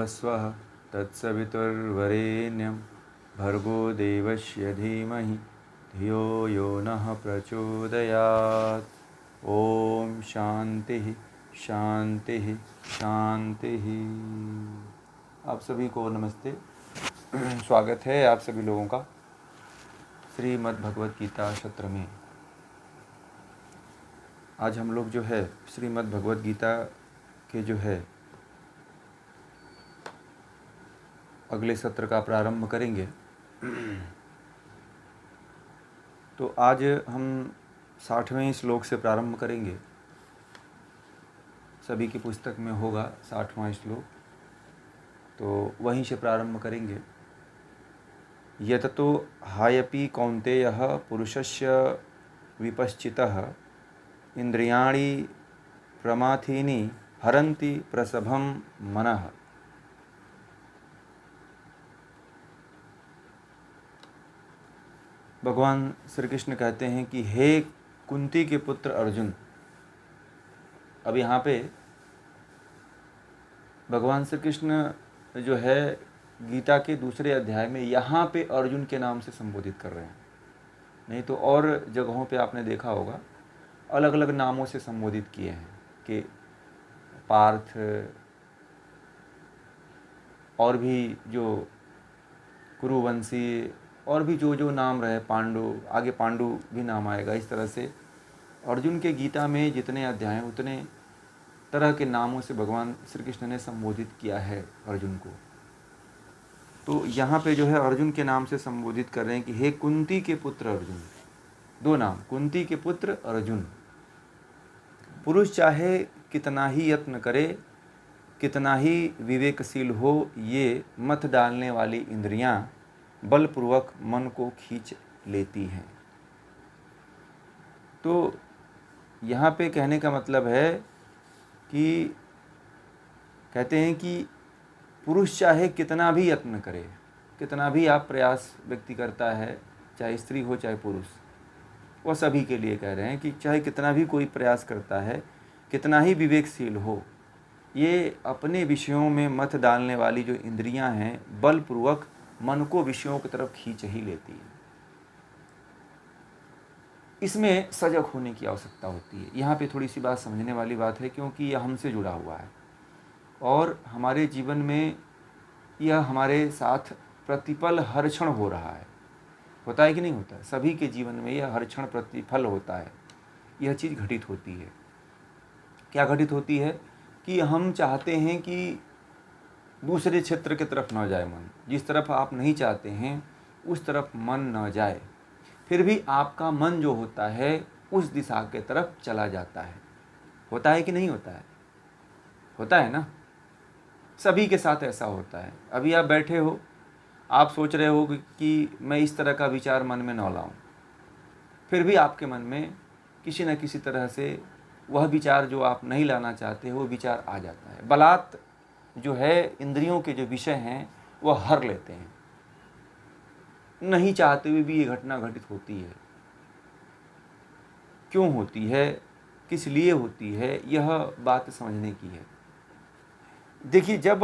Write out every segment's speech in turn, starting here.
स्वः तत्सवितुर्वरेण्यं भर्गो देवस्य धीमहि धियो यो नः प्रचोदयात्। ओम शांति शांति शांति। आप सभी को नमस्ते। स्वागत है आप सभी लोगों का श्रीमद् भगवत गीता सत्र में। आज हम लोग जो है श्रीमद् भगवत गीता के जो है अगले सत्र का प्रारंभ करेंगे। तो आज हम 60वें श्लोक से प्रारंभ करेंगे। सभी की पुस्तक में होगा 60वां श्लोक, तो वहीं से प्रारंभ करेंगे। यततो हायपि कौन्तेयः पुरुषस्य विपश्चितः इंद्रियाणि प्रमाथीनि हरन्ति प्रसभं मनः। भगवान श्री कृष्ण कहते हैं कि हे कुंती के पुत्र अर्जुन। अब यहाँ पे भगवान श्री कृष्ण जो है गीता के दूसरे अध्याय में यहाँ पे अर्जुन के नाम से संबोधित कर रहे हैं। नहीं तो और जगहों पे आपने देखा होगा अलग अलग नामों से संबोधित किए हैं कि पार्थ और भी जो कुरुवंशी और भी जो नाम रहे, पांडु, आगे पांडु भी नाम आएगा। इस तरह से अर्जुन के गीता में जितने अध्याय हैं उतने तरह के नामों से भगवान श्री कृष्ण ने संबोधित किया है अर्जुन को। तो यहाँ पे जो है अर्जुन के नाम से संबोधित कर रहे हैं कि हे कुंती के पुत्र अर्जुन। दो नाम, कुंती के पुत्र अर्जुन। पुरुष चाहे कितना ही यत्न करे, कितना ही विवेकशील हो, ये मत डालने वाली इंद्रियां बलपूर्वक मन को खींच लेती हैं। तो यहाँ पे कहने का मतलब है कि कहते हैं कि पुरुष चाहे कितना भी यत्न करे, कितना भी आप प्रयास व्यक्ति करता है, चाहे स्त्री हो चाहे पुरुष, वो सभी के लिए कह रहे हैं कि चाहे कितना भी कोई प्रयास करता है, कितना ही विवेकशील हो, ये अपने विषयों में मत डालने वाली जो इंद्रियां हैं बलपूर्वक मन को विषयों की तरफ खींच ही लेती है। इसमें सजग होने की आवश्यकता होती है। यहाँ पे थोड़ी सी बात समझने वाली बात है, क्योंकि यह हमसे जुड़ा हुआ है और हमारे जीवन में यह हमारे साथ प्रतिपल हर क्षण हो रहा है। होता है कि नहीं होता है? सभी के जीवन में यह हर क्षण प्रतिफल होता है। यह चीज़ घटित होती है। क्या घटित होती है कि हम चाहते हैं कि दूसरे क्षेत्र की तरफ न जाए मन। जिस तरफ आप नहीं चाहते हैं उस तरफ मन न जाए, फिर भी आपका मन जो होता है उस दिशा के तरफ चला जाता है। होता है कि नहीं होता है? होता है ना। सभी के साथ ऐसा होता है। अभी आप बैठे हो, आप सोच रहे हो कि मैं इस तरह का विचार मन में न लाऊं, फिर भी आपके मन में किसी न किसी तरह से वह विचार जो आप नहीं लाना चाहते वो विचार आ जाता है। बलात् जो है इंद्रियों के जो विषय हैं वह हर लेते हैं। नहीं चाहते हुए भी ये घटना घटित होती है। क्यों होती है, किस लिए होती है, यह बात समझने की है। देखिए, जब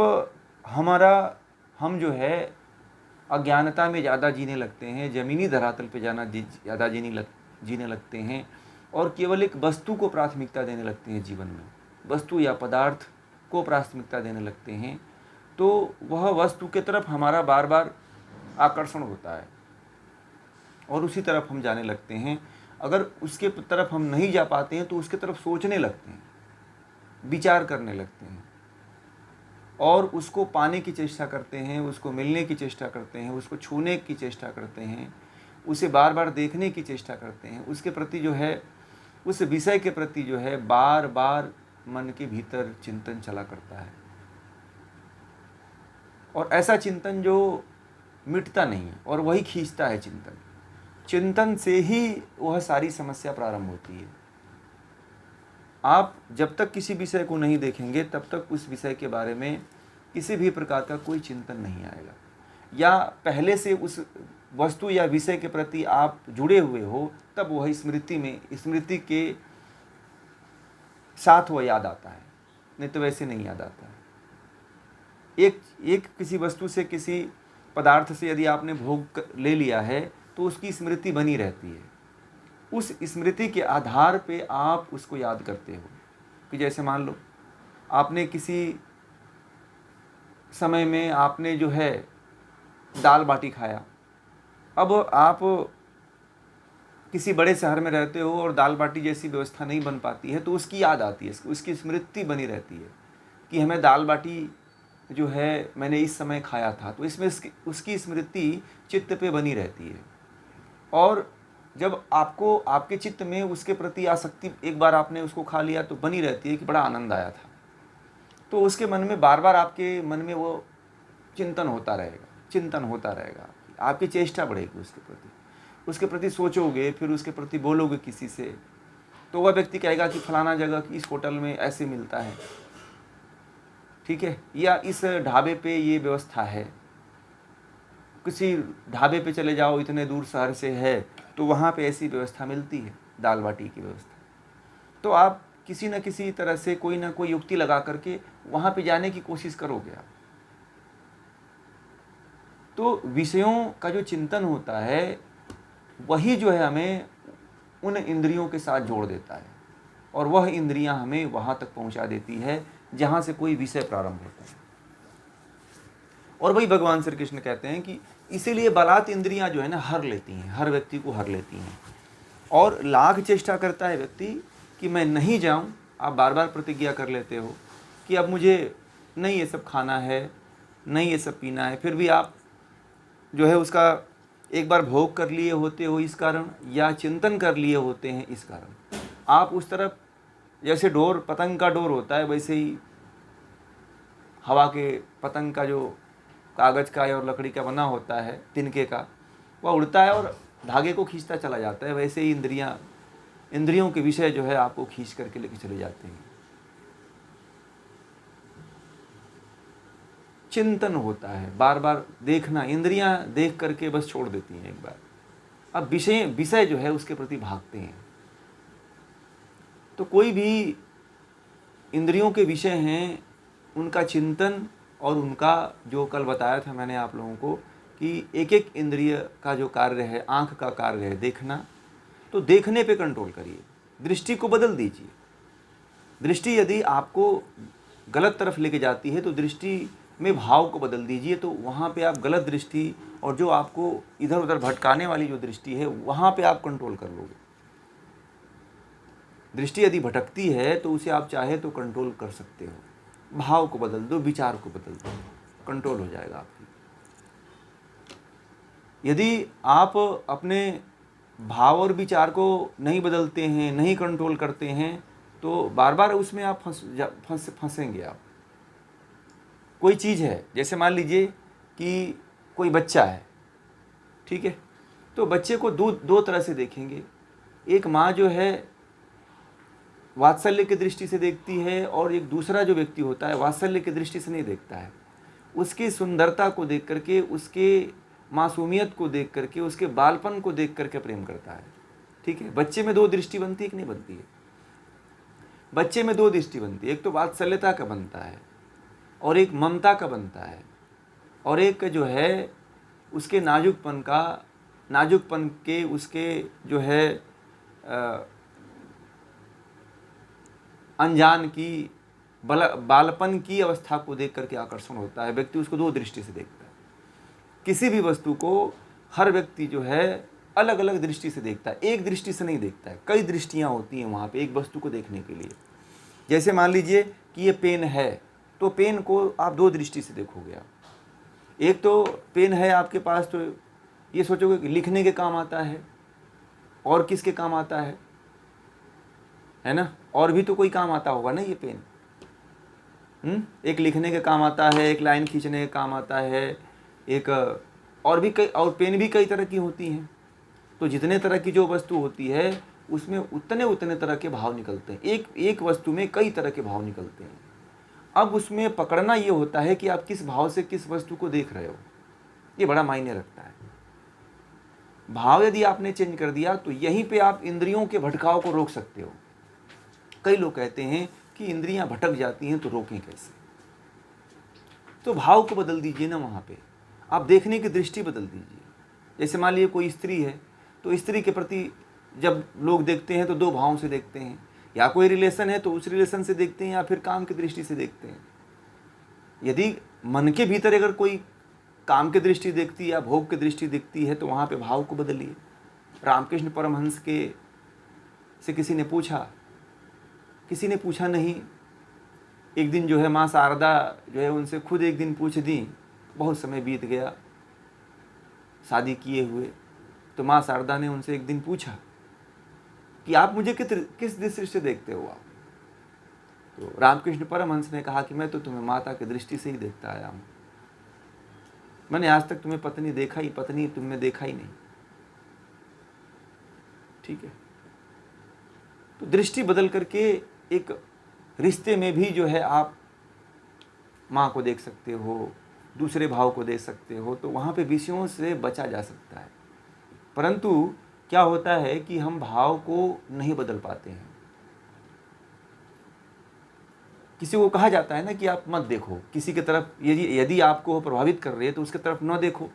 हम जो है अज्ञानता में ज़्यादा जीने लगते हैं, ज़मीनी धरातल पे ज़्यादा जीने लगते हैं और केवल एक वस्तु को प्राथमिकता देने लगते हैं जीवन में, वस्तु या पदार्थ को प्राथमिकता देने लगते हैं, तो वह वस्तु के तरफ हमारा बार बार आकर्षण होता है और उसी तरफ हम जाने लगते हैं। अगर उसके तरफ हम नहीं जा पाते हैं तो उसके तरफ सोचने लगते हैं, विचार करने लगते हैं और उसको पाने की चेष्टा करते हैं, उसको मिलने की चेष्टा करते हैं, उसको छूने की चेष्टा करते हैं, उसे बार बार देखने की चेष्टा करते हैं। उसके प्रति जो है, उस विषय के प्रति जो है बार बार मन के भीतर चिंतन चला करता है और ऐसा चिंतन जो मिटता नहीं है और वही खींचता है। चिंतन से ही वह सारी समस्या प्रारंभ होती है। आप जब तक किसी विषय को नहीं देखेंगे तब तक उस विषय के बारे में किसी भी प्रकार का कोई चिंतन नहीं आएगा, या पहले से उस वस्तु या विषय के प्रति आप जुड़े हुए हो तब वह स्मृति के साथ वह याद आता है, नहीं तो वैसे नहीं याद आता है। एक एक किसी वस्तु से, किसी पदार्थ से यदि आपने ले लिया है तो उसकी स्मृति बनी रहती है। उस स्मृति के आधार पे आप उसको याद करते हो। कि जैसे मान लो आपने किसी समय में आपने जो है दाल बाटी खाया। अब आप किसी बड़े शहर में रहते हो और दाल बाटी जैसी व्यवस्था नहीं बन पाती है, तो उसकी याद आती है, उसकी स्मृति बनी रहती है कि हमें दाल बाटी जो है मैंने इस समय खाया था। तो इसमें उसकी स्मृति चित्त पे बनी रहती है। और जब आपको आपके चित्त में उसके प्रति आसक्ति, एक बार आपने उसको खा लिया तो बनी रहती है कि बड़ा आनंद आया था। तो उसके मन में बार बार, आपके मन में वो चिंतन होता रहेगा, आपकी चेष्टा बढ़ेगी उसके प्रति सोचोगे, फिर उसके प्रति बोलोगे किसी से, तो वह व्यक्ति कहेगा कि फलाना जगह की इस होटल में ऐसे मिलता है, ठीक है, या इस ढाबे पे ये व्यवस्था है। किसी ढाबे पे चले जाओ, इतने दूर शहर से है तो वहाँ पे ऐसी व्यवस्था मिलती है, दाल बाटी की व्यवस्था। तो आप किसी न किसी तरह से कोई ना कोई युक्ति लगा करके वहाँ पे जाने की कोशिश करोगे आप। तो विषयों का जो चिंतन होता है वही जो है हमें उन इंद्रियों के साथ जोड़ देता है, और वह इंद्रियां हमें वहाँ तक पहुँचा देती है जहाँ से कोई विषय प्रारंभ होता है। और वही भगवान श्री कृष्ण कहते हैं कि इसीलिए बलात् इंद्रियां जो है ना हर लेती हैं, हर व्यक्ति को हर लेती हैं। और लाख चेष्टा करता है व्यक्ति कि मैं नहीं जाऊं। आप बार बार प्रतिज्ञा कर लेते हो कि अब मुझे नहीं ये सब खाना है, नहीं ये सब पीना है, फिर भी आप जो है उसका एक बार भोग कर लिए होते हो इस कारण, या चिंतन कर लिए होते हैं इस कारण। आप उस तरफ, जैसे डोर, पतंग का डोर होता है, वैसे ही हवा के पतंग का जो कागज़ का और लकड़ी का बना होता है, तिनके का, वह उड़ता है और धागे को खींचता चला जाता है। वैसे ही इंद्रियों के विषय जो है आपको खींच करके लेके चले जाते हैं। चिंतन होता है, बार बार देखना, इंद्रियां देख करके बस छोड़ देती हैं एक बार। अब विषय जो है उसके प्रति भागते हैं। तो कोई भी इंद्रियों के विषय हैं, उनका चिंतन, और उनका जो कल बताया था मैंने आप लोगों को कि एक एक इंद्रिय का जो कार्य है, आँख का कार्य है देखना, तो देखने पे कंट्रोल करिए, दृष्टि को बदल दीजिए। दृष्टि यदि आपको गलत तरफ लेके जाती है तो दृष्टि में भाव को बदल दीजिए, तो वहाँ पे आप गलत दृष्टि और जो आपको इधर उधर भटकाने वाली जो दृष्टि है वहाँ पे आप कंट्रोल कर लोगे। दृष्टि यदि भटकती है तो उसे आप चाहे तो कंट्रोल कर सकते हो। भाव को बदल दो, विचार को बदल दो, कंट्रोल हो जाएगा आपकी। यदि आप अपने भाव और विचार को नहीं बदलते हैं, नहीं कंट्रोल करते हैं, तो बार बार उसमें आप फंसेंगे आप। कोई चीज़ है, जैसे मान लीजिए कि कोई बच्चा है, ठीक है, तो बच्चे को दो तरह से देखेंगे। एक माँ जो है वात्सल्य की दृष्टि से देखती है, और एक दूसरा जो व्यक्ति होता है वात्सल्य की दृष्टि से नहीं देखता है। उसकी सुंदरता को देख करके, उसके मासूमियत को देख करके, उसके बालपन को देख करके प्रेम करता है, ठीक है। बच्चे में दो दृष्टि बनती है कि नहीं बनती है? बच्चे में दो दृष्टि बनती है, एक तो वात्सल्यता का बनता है और एक ममता का बनता है, और एक जो है उसके नाजुकपन के उसके जो है अनजान की बालपन की अवस्था को देख करके आकर्षण होता है। व्यक्ति उसको दो दृष्टि से देखता है। किसी भी वस्तु को हर व्यक्ति जो है अलग अलग दृष्टि से देखता है, एक दृष्टि से नहीं देखता है। कई दृष्टियां होती हैं वहाँ पे एक वस्तु को देखने के लिए। जैसे मान लीजिए कि ये पेन है, तो पेन को आप दो दृष्टि से देखोगे आप। एक तो पेन है आपके पास, तो ये सोचोगे कि लिखने के काम आता है, और किसके काम आता है ना? और भी तो कोई काम आता होगा ना ये पेन। एक लिखने के काम आता है, एक लाइन खींचने के काम आता है, एक और पेन भी कई तरह की होती हैं। तो जितने तरह की जो वस्तु होती है उसमें उतने तरह के भाव निकलते हैं। एक वस्तु में कई तरह के भाव निकलते हैं। अब उसमें पकड़ना ये होता है कि आप किस भाव से किस वस्तु को देख रहे हो, ये बड़ा मायने रखता है। भाव यदि आपने चेंज कर दिया तो यहीं पे आप इंद्रियों के भटकाव को रोक सकते हो। कई लोग कहते हैं कि इंद्रियां भटक जाती हैं तो रोकें कैसे। तो भाव को बदल दीजिए ना, वहाँ पे आप देखने की दृष्टि बदल दीजिए। जैसे मान लीजिए कोई स्त्री है, तो स्त्री के प्रति जब लोग देखते हैं तो दो भावों से देखते हैं, या कोई रिलेशन है तो उस रिलेशन से देखते हैं, या फिर काम की दृष्टि से देखते हैं। यदि मन के भीतर अगर कोई काम की दृष्टि देखती है या भोग की दृष्टि दिखती है, तो वहाँ पे भाव को बदलिए। रामकृष्ण परमहंस के से किसी ने पूछा नहीं। एक दिन जो है माँ शारदा जो है उनसे खुद एक दिन पूछ दी। बहुत समय बीत गया शादी किए हुए, तो माँ शारदा ने उनसे एक दिन पूछा कि आप मुझे किस दृष्टि से देखते हो आप? तो रामकृष्ण परमहंस ने कहा कि मैं तो तुम्हें माता की दृष्टि से ही देखता आया हूँ। मैंने आज तक तुम्हें पत्नी तुम में देखा ही नहीं। ठीक है, तो दृष्टि बदल करके एक रिश्ते में भी जो है आप माँ को देख सकते हो, दूसरे भाव को देख सकते हो, तो वहाँ पे विषयों से बचा जा सकता है। परंतु क्या होता है कि हम भाव को नहीं बदल पाते हैं। किसी को कहा जाता है ना कि आप मत देखो किसी की तरफ, यदि आपको प्रभावित कर रहे हैं तो उसकी तरफ न देखो।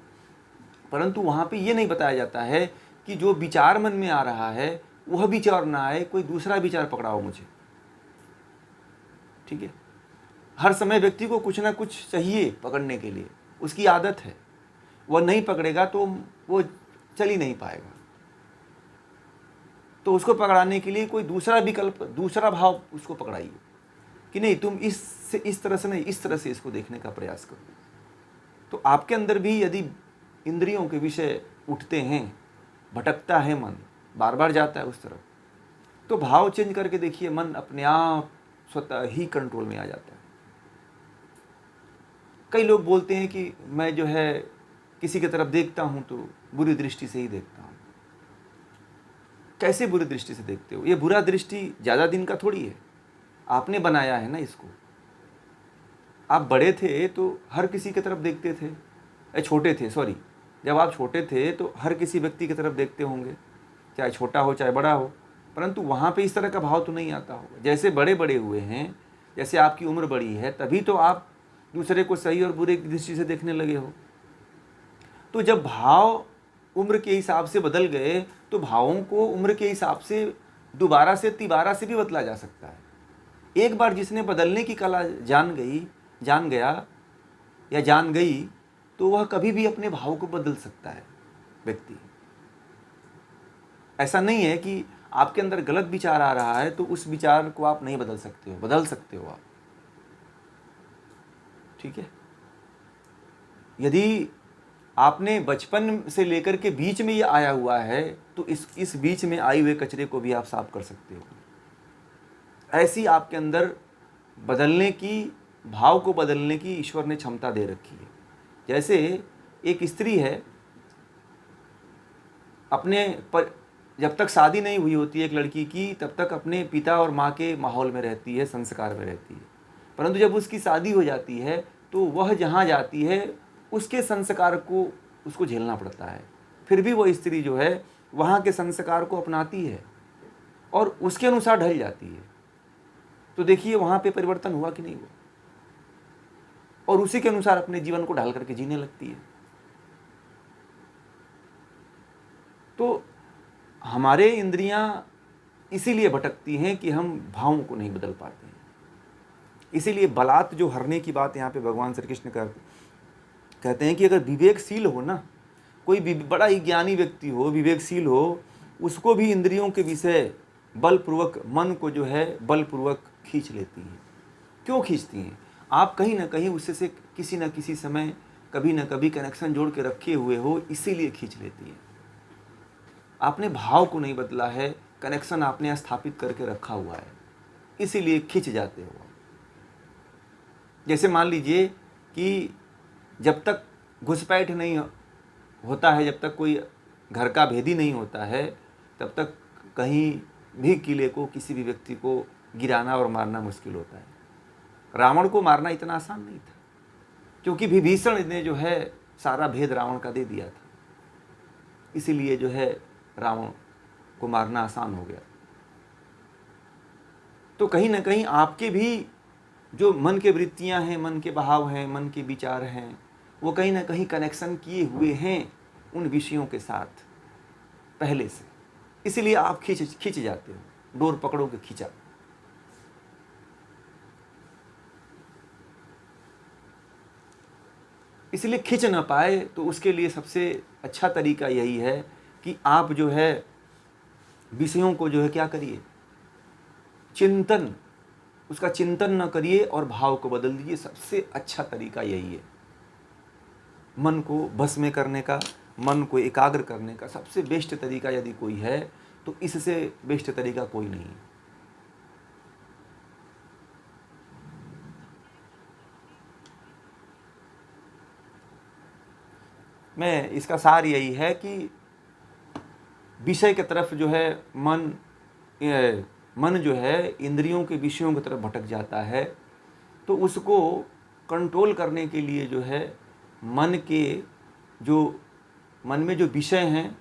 परंतु वहाँ पे ये नहीं बताया जाता है कि जो विचार मन में आ रहा है वह विचार ना आए, कोई दूसरा विचार पकड़ाओ मुझे। ठीक है, हर समय व्यक्ति को कुछ ना कुछ चाहिए पकड़ने के लिए, उसकी आदत है। वह नहीं पकड़ेगा तो वो चल ही नहीं पाएगा। तो उसको पकड़ाने के लिए कोई दूसरा विकल्प, दूसरा भाव उसको पकड़ाइए कि नहीं तुम इस तरह से नहीं, इस तरह से इसको देखने का प्रयास करो। तो आपके अंदर भी यदि इंद्रियों के विषय उठते हैं, भटकता है मन, बार बार जाता है उस तरफ, तो भाव चेंज करके देखिए, मन अपने आप स्वतः ही कंट्रोल में आ जाता है। कई लोग बोलते हैं कि मैं जो है किसी की तरफ देखता हूं तो बुरी दृष्टि से ही देखता हूं। कैसे बुरी दृष्टि से देखते हो? ये बुरा दृष्टि ज़्यादा दिन का थोड़ी है, आपने बनाया है ना इसको। आप बड़े थे तो हर किसी की तरफ देखते थे, छोटे थे सॉरी, जब आप छोटे थे तो हर किसी व्यक्ति की तरफ देखते होंगे, चाहे छोटा हो चाहे बड़ा हो, परंतु वहाँ पे इस तरह का भाव तो नहीं आता होगा। जैसे बड़े बड़े हुए हैं, जैसे आपकी उम्र बड़ी है, तभी तो आप दूसरे को सही और बुरे की दृष्टि से देखने लगे हो। तो जब भाव उम्र के हिसाब से बदल गए, तो भावों को उम्र के हिसाब से दोबारा से तिबारा से भी बदला जा सकता है। एक बार जिसने बदलने की कला जान गया या जान गई, तो वह कभी भी अपने भाव को बदल सकता है व्यक्ति। ऐसा नहीं है कि आपके अंदर गलत विचार आ रहा है तो उस विचार को आप नहीं बदल सकते हो, बदल सकते हो आप। ठीक है, यदि आपने बचपन से लेकर के बीच में ये आया हुआ है, तो इस बीच में आए हुए कचरे को भी आप साफ कर सकते हो। ऐसी आपके अंदर बदलने की, भाव को बदलने की ईश्वर ने क्षमता दे रखी है। जैसे एक स्त्री है, जब तक शादी नहीं हुई होती है एक लड़की की, तब तक अपने पिता और माँ के माहौल में रहती है, संस्कार में रहती है। परंतु जब उसकी शादी हो जाती है तो वह जहाँ जाती है उसके संस्कार को उसको झेलना पड़ता है। फिर भी वह स्त्री जो है वहाँ के संस्कार को अपनाती है और उसके अनुसार ढल जाती है। तो देखिए वहाँ पे परिवर्तन हुआ कि नहीं हुआ, और उसी के अनुसार अपने जीवन को ढाल करके जीने लगती है। तो हमारे इंद्रियां इसीलिए भटकती हैं कि हम भावों को नहीं बदल पाते हैं। इसीलिए बलात् जो हरने की बात यहाँ पे भगवान श्री कृष्ण कहते हैं कि अगर विवेकशील हो ना, कोई बड़ा ही ज्ञानी व्यक्ति हो, विवेकशील हो, उसको भी इंद्रियों के विषय बलपूर्वक, मन को जो है बलपूर्वक खींच लेती हैं। क्यों खींचती हैं? आप कहीं ना कहीं उससे से किसी न किसी समय कभी ना कभी कनेक्शन जोड़ के रखे हुए हो, इसीलिए खींच लेती हैं। आपने भाव को नहीं बदला है, कनेक्शन आपने स्थापित करके रखा हुआ है, इसीलिए खींच जाते हो। जैसे मान लीजिए कि जब तक घुसपैठ नहीं होता है, जब तक कोई घर का भेदी नहीं होता है, तब तक कहीं भी किले को, किसी भी व्यक्ति को गिराना और मारना मुश्किल होता है। रावण को मारना इतना आसान नहीं था, क्योंकि विभीषण ने जो है सारा भेद रावण का दे दिया था, इसीलिए जो है रावण को मारना आसान हो गया। तो कहीं ना कहीं आपके भी जो मन के वृत्तियां हैं, मन के भाव हैं, मन के विचार हैं, वो कहीं ना कहीं कनेक्शन किए हुए हैं उन विषयों के साथ पहले से। इसलिए आप खींच जाते हो, डोर पकड़ोगे खींचा। इसलिए खींच ना पाए तो उसके लिए सबसे अच्छा तरीका यही है कि आप जो है विषयों को जो है क्या करिए, चिंतन, उसका चिंतन न करिए और भाव को बदल दीजिए। सबसे अच्छा तरीका यही है। मन को बस में करने का, मन को एकाग्र करने का सबसे बेस्ट तरीका यदि कोई है तो इससे बेस्ट तरीका कोई नहीं है। मैं इसका सार यही है कि विषय की तरफ जो है मन जो है इंद्रियों के विषयों की तरफ भटक जाता है, तो उसको कंट्रोल करने के लिए जो है मन में जो विषय हैं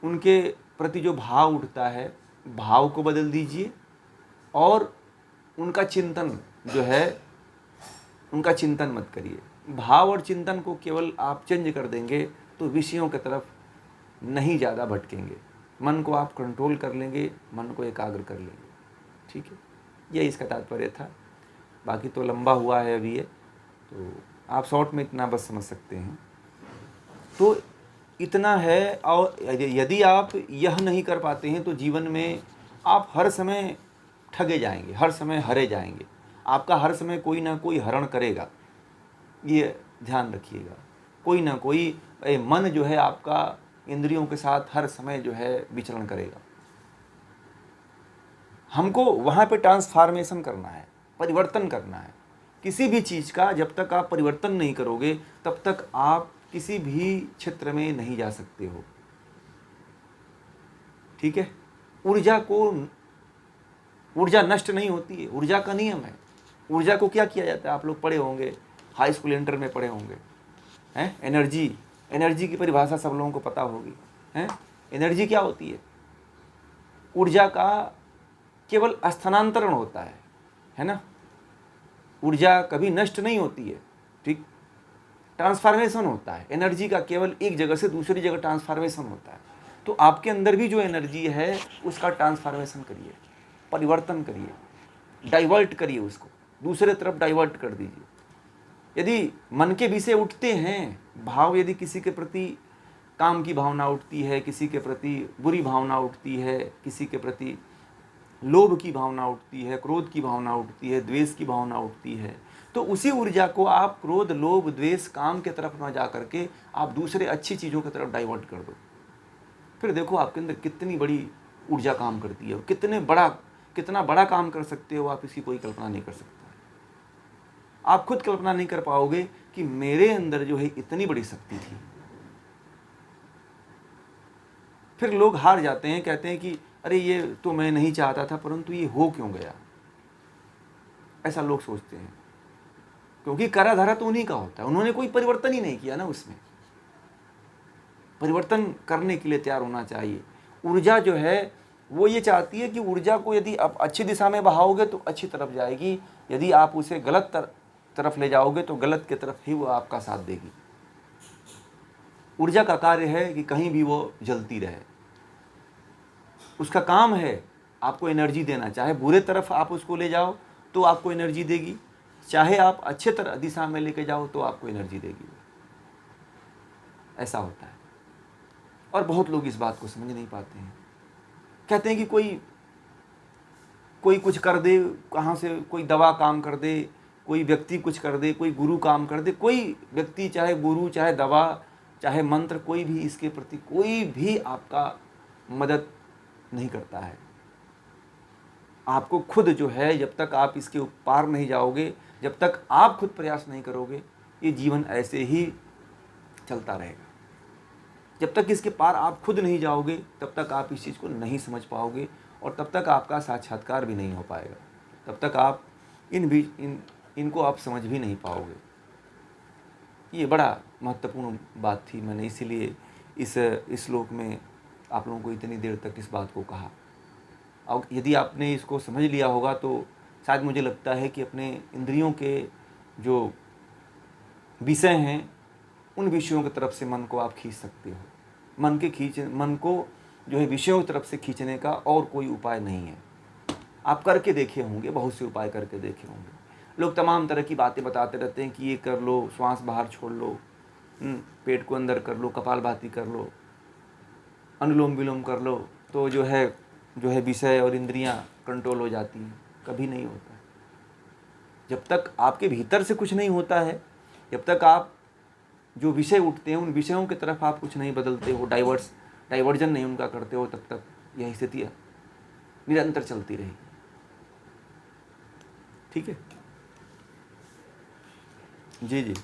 उनके प्रति जो भाव उठता है, भाव को बदल दीजिए और उनका चिंतन जो है, उनका चिंतन मत करिए। भाव और चिंतन को केवल आप चेंज कर देंगे तो विषयों की तरफ नहीं ज़्यादा भटकेंगे। मन को आप कंट्रोल कर लेंगे, मन को एकाग्र कर लेंगे। ठीक है, ये इसका तात्पर्य था। बाकी तो लंबा हुआ है अभी ये, तो आप शॉर्ट में इतना बस समझ सकते हैं। तो इतना है। और यदि आप यह नहीं कर पाते हैं तो जीवन में आप हर समय ठगे जाएंगे, हर समय हरे जाएंगे। आपका हर समय कोई ना कोई हरण करेगा, ये ध्यान रखिएगा। कोई ना कोई मन जो है आपका इंद्रियों के साथ हर समय जो है विचरण करेगा। हमको वहाँ पे ट्रांसफॉर्मेशन करना है, परिवर्तन करना है। किसी भी चीज़ का जब तक आप परिवर्तन नहीं करोगे तब तक आप किसी भी क्षेत्र में नहीं जा सकते हो। ठीक है, ऊर्जा नष्ट नहीं होती है, ऊर्जा का नियम है। ऊर्जा को क्या किया जाता है, आप लोग पढ़े होंगे, हाई स्कूल इंटर में पढ़े होंगे, हैं? एनर्जी की परिभाषा सब लोगों को पता होगी, हैं? एनर्जी क्या होती है? ऊर्जा का केवल स्थानांतरण होता है ना। ऊर्जा कभी नष्ट नहीं होती है। ठीक, ट्रांसफॉर्मेशन होता है। एनर्जी का केवल एक जगह से दूसरी जगह ट्रांसफॉर्मेशन होता है। तो आपके अंदर भी जो एनर्जी है उसका ट्रांसफॉर्मेशन करिए, परिवर्तन करिए, डाइवर्ट करिए, उसको दूसरे तरफ डाइवर्ट कर दीजिए। यदि मन के विषय उठते हैं, भाव यदि किसी के प्रति काम की भावना उठती है, किसी के प्रति बुरी भावना उठती है, किसी के प्रति लोभ की भावना उठती है, क्रोध की भावना उठती है, द्वेष की भावना उठती है, तो उसी ऊर्जा को आप क्रोध, लोभ, द्वेष, काम के तरफ ना जा करके आप दूसरे अच्छी चीज़ों की तरफ डाइवर्ट कर दो। फिर देखो आपके अंदर कितनी बड़ी ऊर्जा काम करती है, कितना बड़ा काम कर सकते हो आप, इसकी कोई कल्पना नहीं कर सकता। आप खुद कल्पना नहीं कर पाओगे कि मेरे अंदर जो है इतनी बड़ी शक्ति थी। फिर लोग हार जाते हैं, कहते हैं कि अरे ये तो मैं नहीं चाहता था, परंतु ये हो क्यों गया, ऐसा लोग सोचते हैं। क्योंकि करा धरा तो उन्हीं का होता है, उन्होंने कोई परिवर्तन ही नहीं किया ना। उसमें परिवर्तन करने के लिए तैयार होना चाहिए। ऊर्जा जो है वो ये चाहती है कि ऊर्जा को यदि आप अच्छी दिशा में बहाओगे तो अच्छी तरफ जाएगी, यदि आप उसे गलत तरफ ले जाओगे तो गलत की तरफ ही वो आपका साथ देगी। ऊर्जा का कार्य है कि कहीं भी वो जलती रहे, उसका काम है आपको एनर्जी देना। चाहे बुरे तरफ आप उसको ले जाओ तो आपको एनर्जी देगी, चाहे आप अच्छे तरह दिशा में लेके जाओ तो आपको एनर्जी देगी। ऐसा होता है। और बहुत लोग इस बात को समझ नहीं पाते हैं। कहते हैं कि कोई कुछ कर दे, कहाँ से कोई दवा काम कर दे, कोई व्यक्ति कुछ कर दे, कोई गुरु काम कर दे। कोई व्यक्ति, चाहे गुरु, चाहे दवा, चाहे मंत्र, कोई भी इसके प्रति कोई भी आपका मदद नहीं करता है। आपको खुद जो है, जब तक आप इसके पार नहीं जाओगे, जब तक आप खुद प्रयास नहीं करोगे, ये जीवन ऐसे ही चलता रहेगा। जब तक इसके पार आप खुद नहीं जाओगे तब तक आप इस चीज़ को नहीं समझ पाओगे और तब तक आपका साक्षात्कार भी नहीं हो पाएगा। तब तक आप इनको आप समझ भी नहीं पाओगे। ये बड़ा महत्वपूर्ण बात थी। मैंने इसीलिए इस श्लोक में आप लोगों को इतनी देर तक इस बात को कहा। और यदि आपने इसको समझ लिया होगा तो शायद मुझे लगता है कि अपने इंद्रियों के जो विषय हैं उन विषयों की तरफ से मन को आप खींच सकते हो। मन को जो है विषयों की तरफ से खींचने का और कोई उपाय नहीं है। आप करके देखे होंगे, बहुत से उपाय करके देखे होंगे। लोग तमाम तरह की बातें बताते रहते हैं कि ये कर लो, श्वास बाहर छोड़ लो, पेट को अंदर कर लो, कपालभाति कर लो, अनुलोम विलोम कर लो, तो जो है विषय और इंद्रियां कंट्रोल हो जाती हैं। कभी नहीं होता। जब तक आपके भीतर से कुछ नहीं होता है, जब तक आप जो विषय उठते हैं उन विषयों की तरफ आप कुछ नहीं बदलते हो, डाइवर्जन नहीं उनका करते हो, तब तक यही स्थिति निरंतर चलती रहेगी। ठीक है जी जी।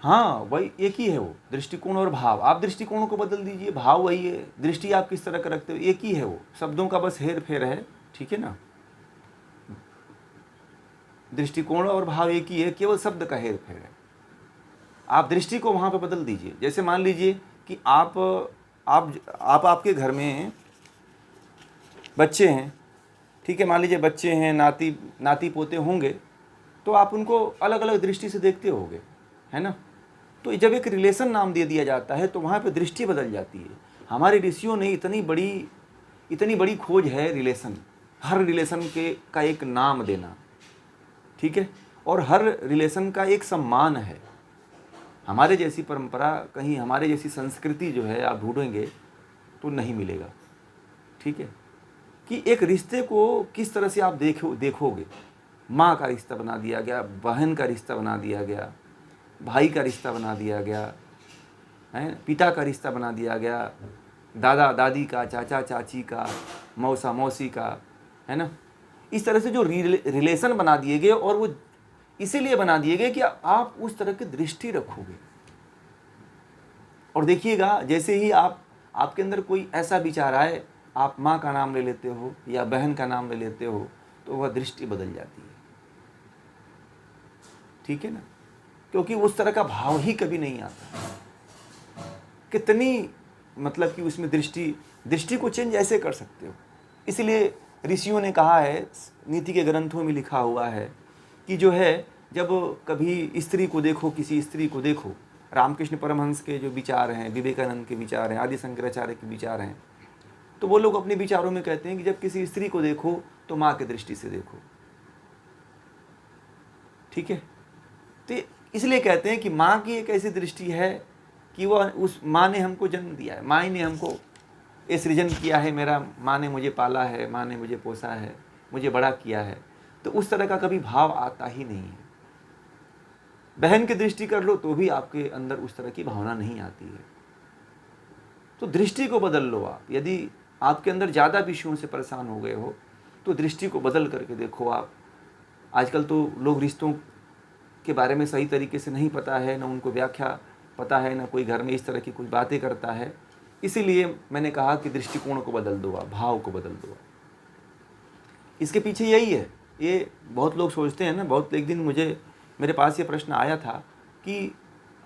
हाँ, वही एक ही है वो, दृष्टिकोण और भाव। आप दृष्टिकोण को बदल दीजिए, भाव वही है। दृष्टि आप किस तरह का रखते हो, एक ही है वो, शब्दों का बस हेर फेर है। ठीक है ना, दृष्टिकोण और भाव एक ही है, केवल शब्द का हेर फेर है। आप दृष्टि को वहाँ पे बदल दीजिए। जैसे मान लीजिए कि आप आपके घर में बच्चे हैं, ठीक है, मान लीजिए बच्चे हैं, नाती पोते होंगे, तो आप उनको अलग अलग दृष्टि से देखते होगे, है ना। तो जब एक रिलेशन नाम दे दिया जाता है तो वहाँ पे दृष्टि बदल जाती है। हमारे ऋषियों ने इतनी बड़ी खोज है रिलेशन, हर रिलेशन का एक नाम देना, ठीक है, और हर रिलेशन का एक सम्मान है। हमारे जैसी परंपरा, कहीं हमारे जैसी संस्कृति जो है आप ढूंढेंगे तो नहीं मिलेगा। ठीक है, कि एक रिश्ते को किस तरह से आप देखोगे। माँ का रिश्ता बना दिया गया, बहन का रिश्ता बना दिया गया, भाई का रिश्ता बना दिया गया है, पिता का रिश्ता बना दिया गया, दादा दादी का, चाचा चाची का, मौसा मौसी का, है ना। इस तरह से जो रिलेशन बना दिए गए, और वो इसीलिए बना दिए गए कि आप उस तरह की दृष्टि रखोगे। और देखिएगा, जैसे ही आपके अंदर कोई ऐसा विचार आए, आप माँ का नाम ले लेते हो या बहन का नाम ले लेते हो, तो वह दृष्टि बदल जाती है। ठीक है ना, क्योंकि उस तरह का भाव ही कभी नहीं आता। कितनी मतलब कि उसमें दृष्टि को चेंज ऐसे कर सकते हो। इसलिए ऋषियों ने कहा है, नीति के ग्रंथों में लिखा हुआ है कि जो है, जब कभी स्त्री को देखो, किसी स्त्री को देखो, रामकृष्ण परमहंस के जो विचार हैं, विवेकानंद के विचार हैं, आदि शंकराचार्य के विचार हैं, तो वो लोग अपने विचारों में कहते हैं कि जब किसी स्त्री को देखो तो माँ की दृष्टि से देखो। ठीक है, तो इसलिए कहते हैं कि माँ की एक ऐसी दृष्टि है कि वह, उस माँ ने हमको जन्म दिया है, माँ ने हमको ये सृजन किया है, मेरा माँ ने मुझे पाला है, माँ ने मुझे पोसा है, मुझे बड़ा किया है। तो उस तरह का कभी भाव आता ही नहीं है। बहन की दृष्टि कर लो तो भी आपके अंदर उस तरह की भावना नहीं आती है। तो दृष्टि को बदल लो आप। यदि आपके अंदर ज़्यादा विषयों से परेशान हो गए हो तो दृष्टि को बदल करके देखो आप। आजकल तो लोग रिश्तों के बारे में सही तरीके से नहीं पता है, ना उनको व्याख्या पता है, ना कोई घर में इस तरह की कुछ बातें करता है। इसीलिए मैंने कहा कि दृष्टिकोण को बदल दो आप, भाव को बदल दो। इसके पीछे यही है। ये बहुत लोग सोचते हैं ना, बहुत एक दिन मेरे पास ये प्रश्न आया था कि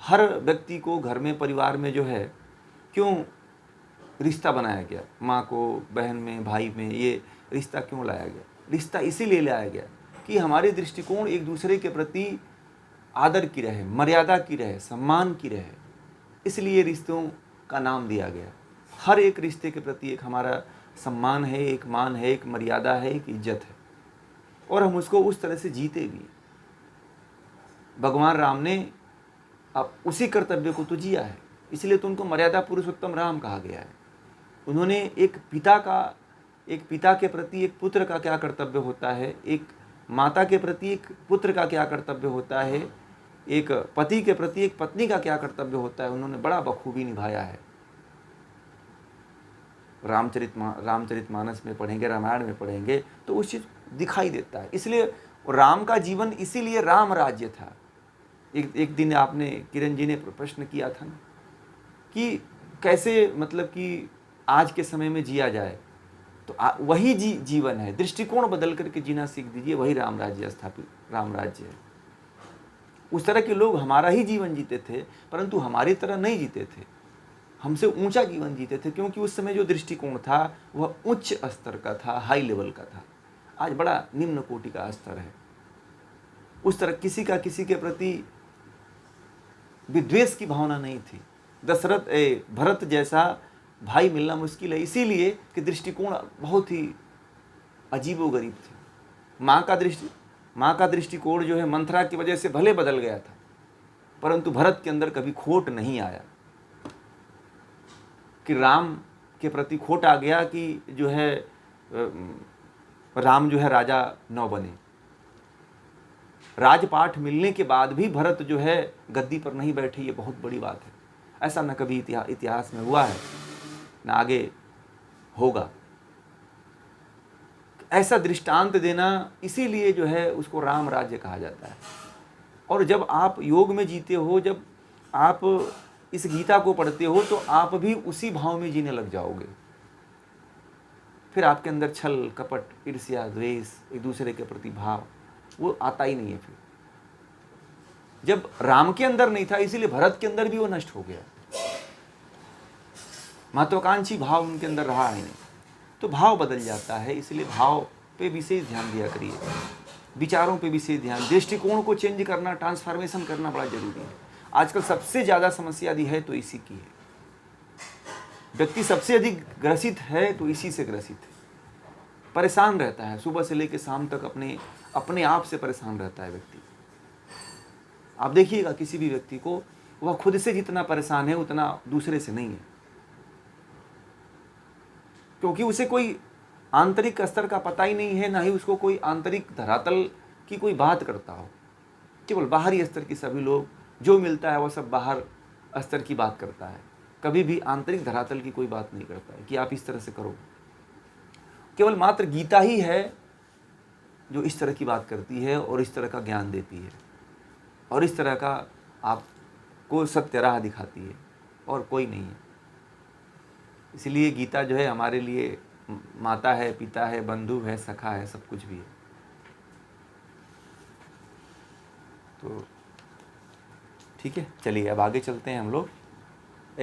हर व्यक्ति को घर में, परिवार में जो है, क्यों रिश्ता बनाया गया, माँ को बहन में, भाई में, ये रिश्ता क्यों लाया गया। रिश्ता इसीलिए लाया गया कि हमारे दृष्टिकोण एक दूसरे के प्रति आदर की रहे, मर्यादा की रहे, सम्मान की रहे। इसलिए रिश्तों का नाम दिया गया। हर एक रिश्ते के प्रति एक हमारा सम्मान है, एक मान है, एक मर्यादा है, एक इज्जत है, और हम उसको उस तरह से जीते भी। भगवान राम ने अब उसी कर्तव्य को तो जिया है, इसलिए तो उनको मर्यादा पुरुषोत्तम राम कहा गया है। उन्होंने एक पिता के प्रति एक पुत्र का क्या कर्तव्य होता है, एक माता के प्रति एक पुत्र का क्या कर्तव्य होता है, एक पति के प्रति एक पत्नी का क्या कर्तव्य होता है, उन्होंने बड़ा बखूबी निभाया है। रामचरितमानस में पढ़ेंगे, रामायण में पढ़ेंगे तो उस चीज़ दिखाई देता है। इसलिए राम का जीवन इसीलिए राम राज्य था। एक दिन आपने, किरण जी ने प्रश्न किया था ना कि कैसे, मतलब कि आज के समय में जिया जाए, तो वही जीवन है। दृष्टिकोण बदल करके जीना सीख दीजिए, वही राम राज्य स्थापित, राम राज्य है। उस तरह के लोग हमारा ही जीवन जीते थे, परंतु हमारी तरह नहीं जीते थे। हमसे ऊंचा जीवन जीते थे, क्योंकि उस समय जो दृष्टिकोण था वह उच्च स्तर का था, हाई लेवल का था। आज बड़ा निम्न कोटि का स्तर है। उस तरह किसी के प्रति विद्वेष की भावना नहीं थी। भरत जैसा भाई मिलना मुश्किल है, इसीलिए कि दृष्टिकोण बहुत ही अजीबोगरीब थे। माँ का दृष्टिकोण जो है मंथरा की वजह से भले बदल गया था, परंतु भरत के अंदर कभी खोट नहीं आया कि राम के प्रति खोट आ गया कि जो है राम जो है राजा न बने। राजपाठ मिलने के बाद भी भरत जो है गद्दी पर नहीं बैठे, ये बहुत बड़ी बात है। ऐसा न कभी इतिहास में हुआ है, न आगे होगा। ऐसा दृष्टांत देना, इसीलिए जो है उसको राम राज्य कहा जाता है। और जब आप योग में जीते हो, जब आप इस गीता को पढ़ते हो, तो आप भी उसी भाव में जीने लग जाओगे। फिर आपके अंदर छल कपट, ईर्ष्या, द्वेष, एक दूसरे के प्रति भाव वो आता ही नहीं है। फिर जब राम के अंदर नहीं था, इसीलिए भरत के अंदर भी वो नष्ट हो गया। महत्वाकांक्षी भाव उनके अंदर रहा ही नहीं, तो भाव बदल जाता है। इसलिए भाव पे विशेष ध्यान दिया करिए, विचारों पे विशेष ध्यान, दृष्टिकोण को चेंज करना, ट्रांसफॉर्मेशन करना बड़ा जरूरी है। आजकल सबसे ज़्यादा समस्या यदि है तो इसी की है। व्यक्ति सबसे अधिक ग्रसित है तो इसी से ग्रसित है। परेशान रहता है, सुबह से लेकर शाम तक अपने आप से परेशान रहता है व्यक्ति। आप देखिएगा किसी भी व्यक्ति को, वह खुद से जितना परेशान है उतना दूसरे से नहीं है, क्योंकि उसे कोई आंतरिक स्तर का पता ही नहीं है, ना ही उसको कोई आंतरिक धरातल की कोई बात करता हो। केवल बाहरी स्तर की सभी लोग, जो मिलता है वह सब बाहर स्तर की बात करता है, कभी भी आंतरिक धरातल की कोई बात नहीं करता है कि आप इस तरह से करो। केवल मात्र गीता ही है जो इस तरह की बात करती है और इस तरह का ज्ञान देती है और इस तरह का आपको सत्य राह दिखाती है, और कोई नहीं है। इसलिए गीता जो है हमारे लिए माता है, पिता है, बंधु है, सखा है, सब कुछ भी है। तो ठीक है, चलिए अब आगे चलते हैं हम लोग।